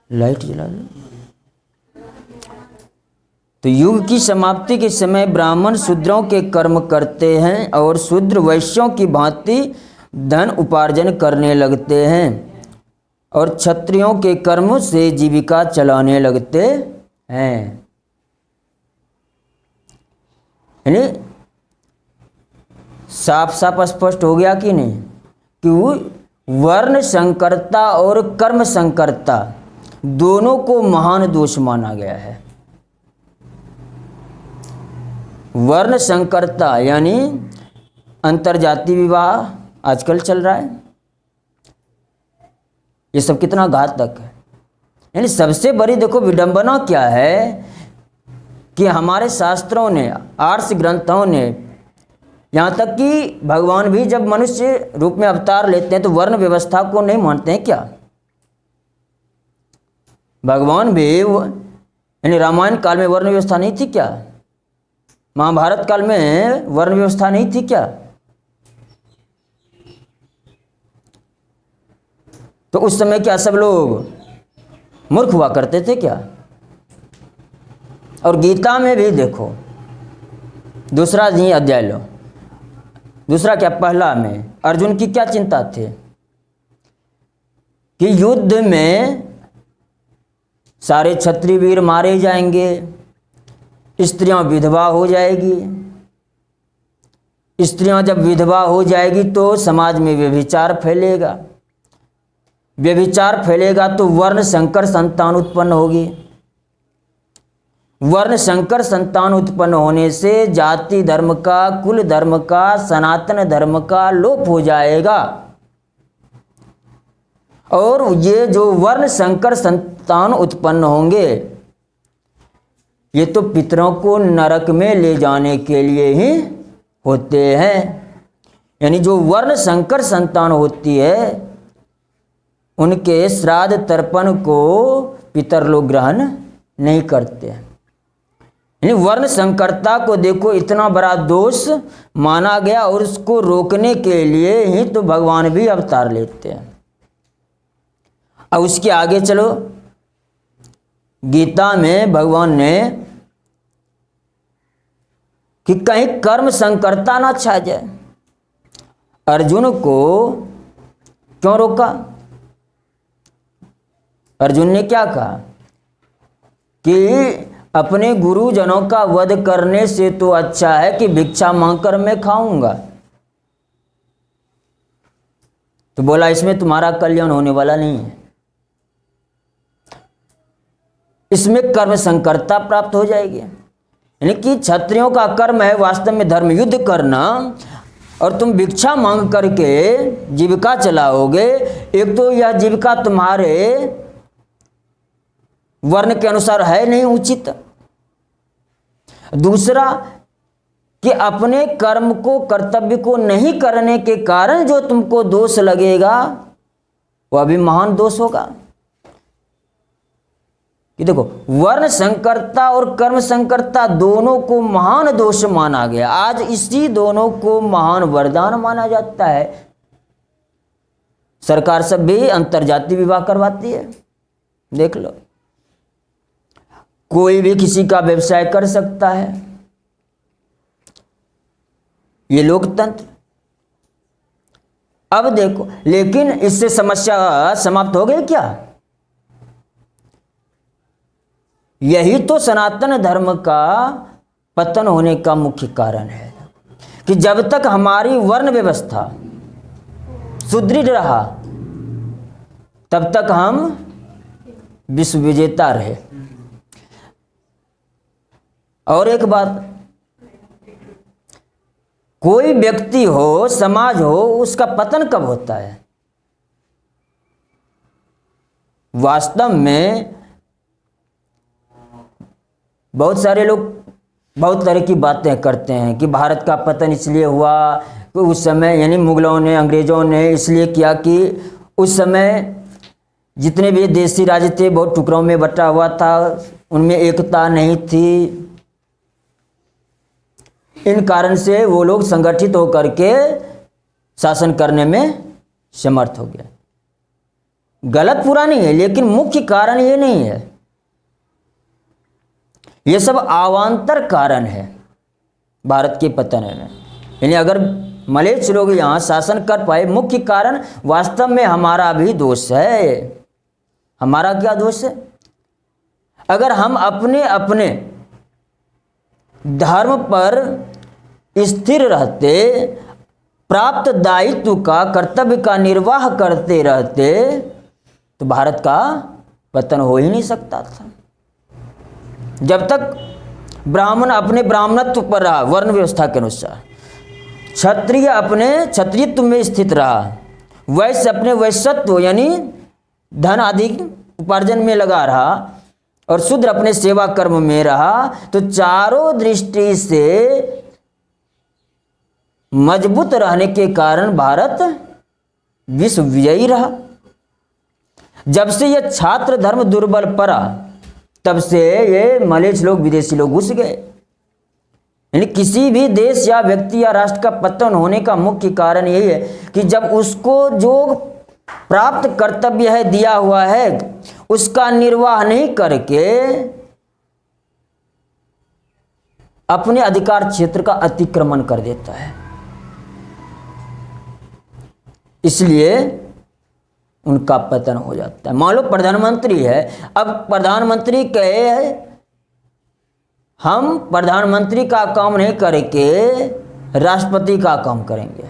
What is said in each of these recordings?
Light जला लो। तो युग की समाप्ति के समय ब्राह्मण शूद्रों के कर्म करते हैं और शूद्र वैश्यों की भांति धन उपार्जन करने लगते हैं और क्षत्रियों के कर्म से जीविका चलाने लगते हैं। यानी साफ साफ स्पष्ट हो गया कि नहीं कि वर्ण संकरता और कर्म संकरता दोनों को महान दोष माना गया है। वर्ण संकरता यानी अंतरजातीय विवाह आजकल चल रहा है, ये सब कितना घातक है। यानी सबसे बड़ी देखो विडंबना क्या है कि हमारे शास्त्रों ने, आर्ष ग्रंथों ने, यहाँ तक कि भगवान भी जब मनुष्य रूप में अवतार लेते हैं तो वर्ण व्यवस्था को नहीं मानते हैं क्या? भगवान भी यानी रामायण काल में वर्ण व्यवस्था नहीं थी क्या? महाभारत काल में वर्ण व्यवस्था नहीं थी क्या? तो उस समय क्या सब लोग मूर्ख हुआ करते थे क्या? और गीता में भी देखो, दूसरा ही अध्याय लो, दूसरा क्या पहला में अर्जुन की क्या चिंता थी कि युद्ध में सारे क्षत्रिय वीर मारे जाएंगे, स्त्रियां विधवा हो जाएगी, स्त्रियां जब विधवा हो जाएगी तो समाज में व्यभिचार फैलेगा, व्यभिचार फैलेगा तो वर्ण संकर संतान उत्पन्न होगी, वर्ण संकर संतान उत्पन्न होने से जाति धर्म का, कुल धर्म का, सनातन धर्म का लोप हो जाएगा। और ये जो वर्ण संकर संतान उत्पन्न होंगे ये तो पितरों को नरक में ले जाने के लिए ही होते हैं। यानी जो वर्ण संकर संतान होती है उनके श्राद्ध तर्पण को पितर लोग ग्रहण नहीं करते हैं। यानी वर्ण संकरता को देखो इतना बड़ा दोष माना गया और उसको रोकने के लिए ही तो भगवान भी अवतार लेते हैं। अब उसके आगे चलो, गीता में भगवान ने कि कहीं कर्म संकरता ना छा जाए, अर्जुन को क्यों रोका? अर्जुन ने क्या कहा कि अपने गुरुजनों का वध करने से तो अच्छा है कि भिक्षा मांगकर मैं खाऊंगा। तो बोला इसमें तुम्हारा कल्याण होने वाला नहीं है, इसमें कर्म संकरता प्राप्त हो जाएगी। यानी कि क्षत्रियों का कर्म है वास्तव में धर्म युद्ध करना, और तुम भिक्षा मांग करके जीविका चलाओगे। एक तो यह जीविका तुम्हारे वर्ण के अनुसार है नहीं उचित, दूसरा कि अपने कर्म को, कर्तव्य को नहीं करने के कारण जो तुमको दोष लगेगा वह भी महान दोष होगा। कि देखो वर्ण संकरता और कर्म संकरता दोनों को महान दोष माना गया, आज इसी दोनों को महान वरदान माना जाता है। सरकार सब भी अंतरजातीय विवाह करवाती है, देख लो, कोई भी किसी का व्यवसाय कर सकता है, ये लोकतंत्र। अब देखो, लेकिन इससे समस्या समाप्त हो गई क्या? यही तो सनातन धर्म का पतन होने का मुख्य कारण है कि जब तक हमारी वर्ण व्यवस्था सुदृढ़ रहा तब तक हम विश्व विजेता रहे। और एक बात, कोई व्यक्ति हो, समाज हो, उसका पतन कब होता है? वास्तव में बहुत सारे लोग बहुत तरह की बातें करते हैं कि भारत का पतन इसलिए हुआ कि उस समय यानी मुगलों ने, अंग्रेजों ने इसलिए किया कि उस समय जितने भी देशी राज्य थे बहुत टुकड़ों में बटा हुआ था, उनमें एकता नहीं थी। इन कारण से वो लोग संगठित होकर के शासन करने में समर्थ हो गए। गलत पूरा नहीं है, लेकिन मुख्य कारण ये नहीं है, ये सब अवान्तर कारण है भारत के पतन में। यानी अगर मलेच्छ लोग यहाँ शासन कर पाए, मुख्य कारण वास्तव में हमारा भी दोष है। हमारा क्या दोष है? अगर हम अपने अपने धर्म पर स्थिर रहते, प्राप्त दायित्व का, कर्तव्य का निर्वाह करते रहते, तो भारत का पतन हो ही नहीं सकता था। जब तक ब्राह्मण अपने ब्राह्मणत्व पर रहा, वर्ण व्यवस्था के अनुसार, क्षत्रिय अपने क्षत्रियत्व में स्थित रहा, वैश्य अपने वैश्यत्व यानी धन आदि उपार्जन में लगा रहा, और शूद्र अपने सेवा कर्म में रहा, तो चारों दृष्टि से मजबूत रहने के कारण भारत विश्व विजयी रहा। जब से यह छात्र धर्म दुर्बल पड़ा, तब से ये मलेच्छ लोग, विदेशी लोग घुस गए। यानी किसी भी देश या व्यक्ति या राष्ट्र का पतन होने का मुख्य कारण यही है कि जब उसको जो प्राप्त कर्तव्य है, दिया हुआ है, उसका निर्वाह नहीं करके अपने अधिकार क्षेत्र का अतिक्रमण कर देता है, इसलिए उनका पतन हो जाता है। मान लो प्रधानमंत्री है, अब प्रधानमंत्री कहे हम प्रधानमंत्री का काम नहीं करके राष्ट्रपति का काम करेंगे,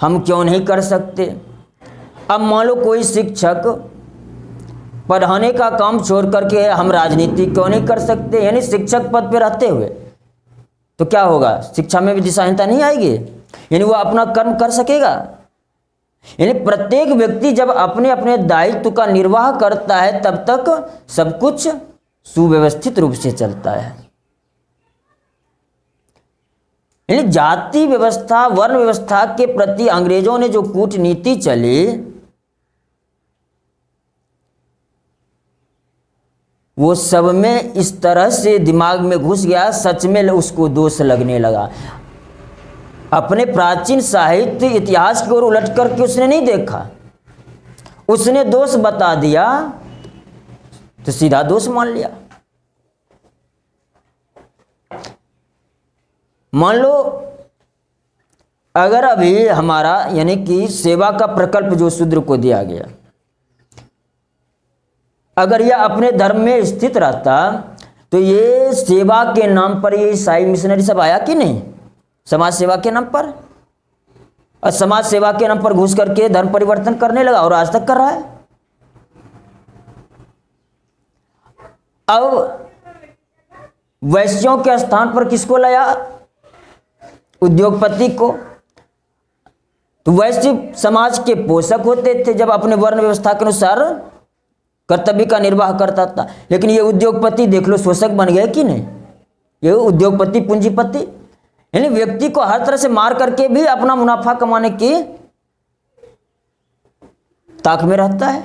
हम क्यों नहीं कर सकते? अब मान लो कोई शिक्षक पढ़ाने का काम छोड़ करके हम राजनीति क्यों नहीं कर सकते? यानी शिक्षक पद पर रहते हुए तो क्या होगा? शिक्षा में भी दिशाहीनता नहीं आएगी, यानी वो अपना कर्म कर सकेगा। यानी प्रत्येक व्यक्ति जब अपने अपने दायित्व का निर्वाह करता है, तब तक सब कुछ सुव्यवस्थित रूप से चलता है। यानी जाति व्यवस्था, वर्ण व्यवस्था के प्रति अंग्रेजों ने जो कूटनीति चली, वो सब में इस तरह से दिमाग में घुस गया, सच में उसको दोष लगने लगा। अपने प्राचीन साहित्य इतिहास की ओर उलट करके उसने नहीं देखा, उसने दोष बता दिया तो सीधा दोष मान लिया। मान लो अगर अभी हमारा यानी कि सेवा का प्रकल्प जो शूद्र को दिया गया, अगर यह अपने धर्म में स्थित रहता तो ये सेवा के नाम पर ये ईसाई मिशनरी सब आया कि नहीं? समाज सेवा के नाम पर, और समाज सेवा के नाम पर घुस करके धर्म परिवर्तन करने लगा और आज तक कर रहा है। अब वैश्यों के स्थान पर किसको लाया? उद्योगपति को। तो वैश्य समाज के पोषक होते थे जब अपने वर्ण व्यवस्था के अनुसार कर्तव्य का निर्वाह करता था, लेकिन ये उद्योगपति देख लो शोषक बन गए कि नहीं? ये उद्योगपति पूंजीपति, यानी व्यक्ति को हर तरह से मार करके भी अपना मुनाफा कमाने की ताक में रहता है।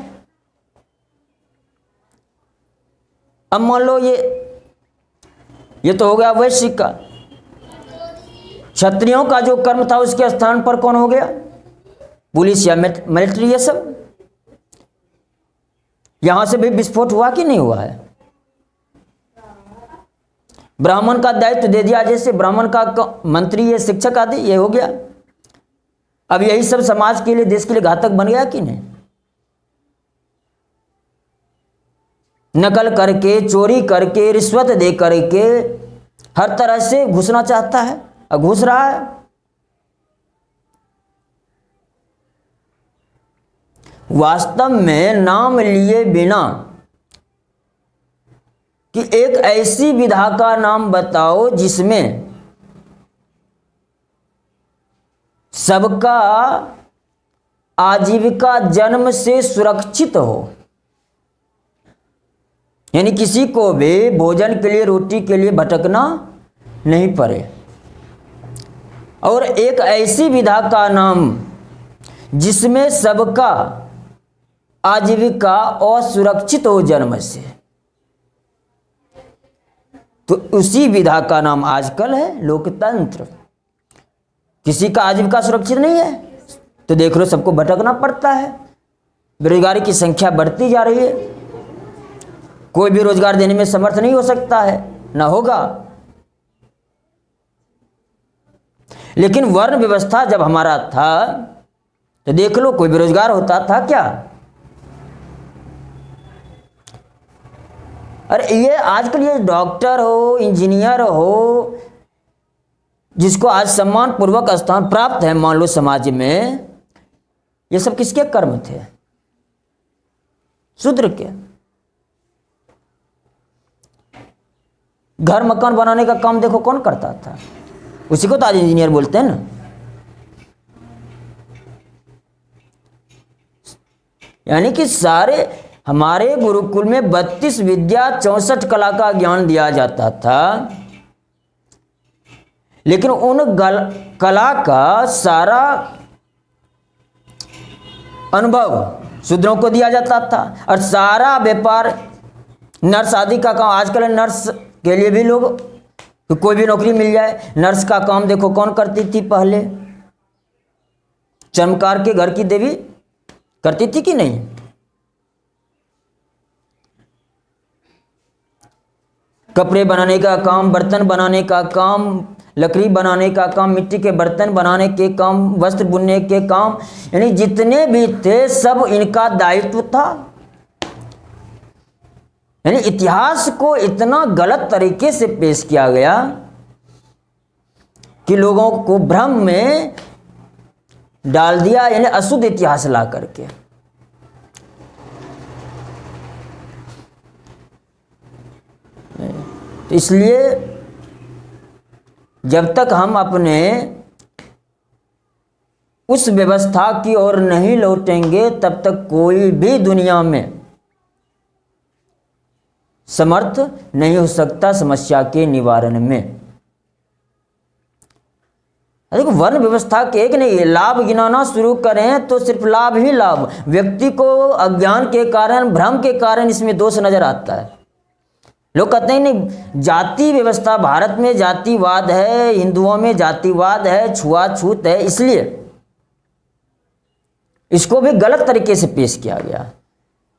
अब मान लो ये तो हो गया वैश्य का। क्षत्रियों का जो कर्म था उसके स्थान पर कौन हो गया? पुलिस या मिलिट्री, ये सब। यहां से भी विस्फोट हुआ कि नहीं हुआ है? ब्राह्मण का दायित्व दे दिया, जैसे ब्राह्मण का मंत्री, ये शिक्षक आदि, ये हो गया। अब यही सब समाज के लिए, देश के लिए घातक बन गया कि नहीं? नकल करके, चोरी करके, रिश्वत दे करके हर तरह से घुसना चाहता है और घुस रहा है। वास्तव में नाम लिए बिना कि एक ऐसी विधा का नाम बताओ जिसमें सबका आजीविका जन्म से सुरक्षित हो, यानी किसी को भी भोजन के लिए, रोटी के लिए भटकना नहीं पड़े, और एक ऐसी विधा का नाम जिसमें सबका आजीविका असुरक्षित हो जन्म से, तो उसी विधा का नाम आजकल है लोकतंत्र। किसी का आजीविका सुरक्षित नहीं है तो देख लो सबको भटकना पड़ता है, बेरोजगारी की संख्या बढ़ती जा रही है, कोई भी रोजगार देने में समर्थ नहीं हो सकता है, ना होगा। लेकिन वर्ण व्यवस्था जब हमारा था तो देख लो कोई बेरोजगार होता था क्या? अरे ये आजकल ये डॉक्टर हो, इंजीनियर हो, जिसको आज सम्मान पूर्वक स्थान प्राप्त है मान लो समाज में, ये सब किसके कर्म थे? शूद्र के। घर मकान बनाने का काम देखो कौन करता था? उसी को तो आज इंजीनियर बोलते हैं ना। यानी कि सारे हमारे गुरुकुल में 32 विद्या 64 कला का ज्ञान दिया जाता था, लेकिन उन कला का सारा अनुभव शूद्रों को दिया जाता था। और सारा व्यापार नर्स आदि का काम, आजकल नर्स के लिए भी लोग तो कोई भी नौकरी मिल जाए, नर्स का काम देखो कौन करती थी पहले? चमकार के घर की देवी करती थी कि नहीं? कपड़े बनाने का काम, बर्तन बनाने का काम, लकड़ी बनाने का काम, मिट्टी के बर्तन बनाने के काम, वस्त्र बुनने के काम, यानी जितने भी थे सब इनका दायित्व था। यानी इतिहास को इतना गलत तरीके से पेश किया गया कि लोगों को भ्रम में डाल दिया, यानी अशुद्ध इतिहास ला करके। तो इसलिए जब तक हम अपने उस व्यवस्था की ओर नहीं लौटेंगे तब तक कोई भी दुनिया में समर्थ नहीं हो सकता समस्या के निवारण में। देखो वर्ण व्यवस्था के एक नहीं, लाभ गिनाना शुरू करें तो सिर्फ लाभ ही लाभ। व्यक्ति को अज्ञान के कारण, भ्रम के कारण इसमें दोष नजर आता है। लोग कहते हैं नहीं, जाति व्यवस्था, भारत में जातिवाद है, हिंदुओं में जातिवाद है, छुआछूत है, इसलिए इसको भी गलत तरीके से पेश किया गया।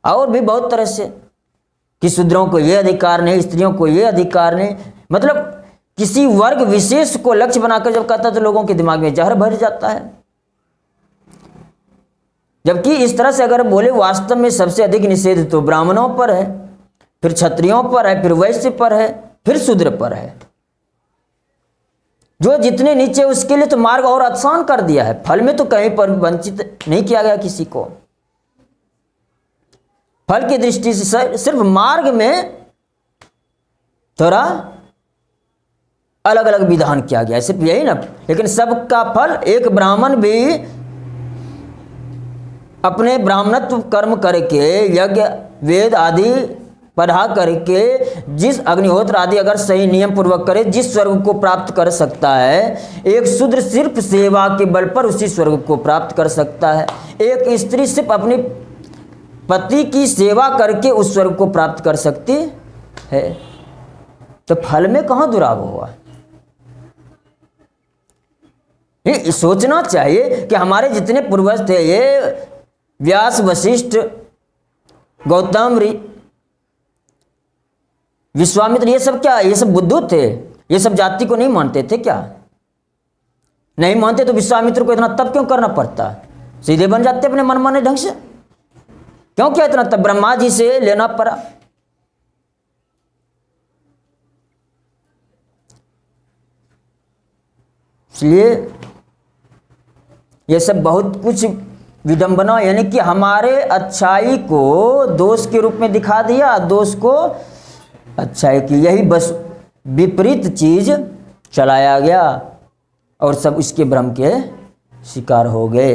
और भी बहुत तरह से कि शूद्रों को ये अधिकार नहीं, स्त्रियों को ये अधिकार नहीं, मतलब किसी वर्ग विशेष को लक्ष्य बनाकर जब कहता है तो लोगों के दिमाग में जहर भर जाता है। जबकि इस तरह से अगर बोले वास्तव में सबसे अधिक निषेध तो ब्राह्मणों पर है, फिर क्षत्रियों पर है, फिर वैश्य पर है, फिर शूद्र पर है। जो जितने नीचे उसके लिए तो मार्ग और आसान कर दिया है। फल में तो कहीं पर वंचित नहीं किया गया किसी को। फल की दृष्टि से सिर्फ मार्ग में थोड़ा अलग अलग विधान किया गया, सिर्फ यही ना। लेकिन सबका फल, एक ब्राह्मण भी अपने ब्राह्मणत्व कर्म करके, यज्ञ वेद आदि पढ़ा करके, जिस अग्निहोत्र आदि अगर सही नियम पूर्वक करे, जिस स्वर्ग को प्राप्त कर सकता है। एक शूद्र सिर्फ सेवा के बल पर उसी स्वर्ग को प्राप्त कर सकता है। एक स्त्री सिर्फ अपने पति की सेवा करके उस स्वर्ग को प्राप्त कर सकती है। तो फल में कहां दुराव हुआ? ये सोचना चाहिए कि हमारे जितने पूर्वज थे, ये व्यास, वशिष्ठ, गौतम, विश्वामित्र, ये सब क्या, ये सब बुद्धू थे? ये सब जाति को नहीं मानते थे क्या? नहीं मानते तो विश्वामित्र को इतना तप क्यों करना पड़ता? सीधे बन जाते अपने मनमाने ढंग से। क्यों क्या इतना तप ब्रह्मा जी से लेना पड़ा? इसलिए ये सब बहुत कुछ विडंबना, यानी कि हमारे अच्छाई को दोष के रूप में दिखा दिया, दोष को अच्छाई की, यही बस विपरीत चीज चलाया गया और सब इसके भ्रम के शिकार हो गए।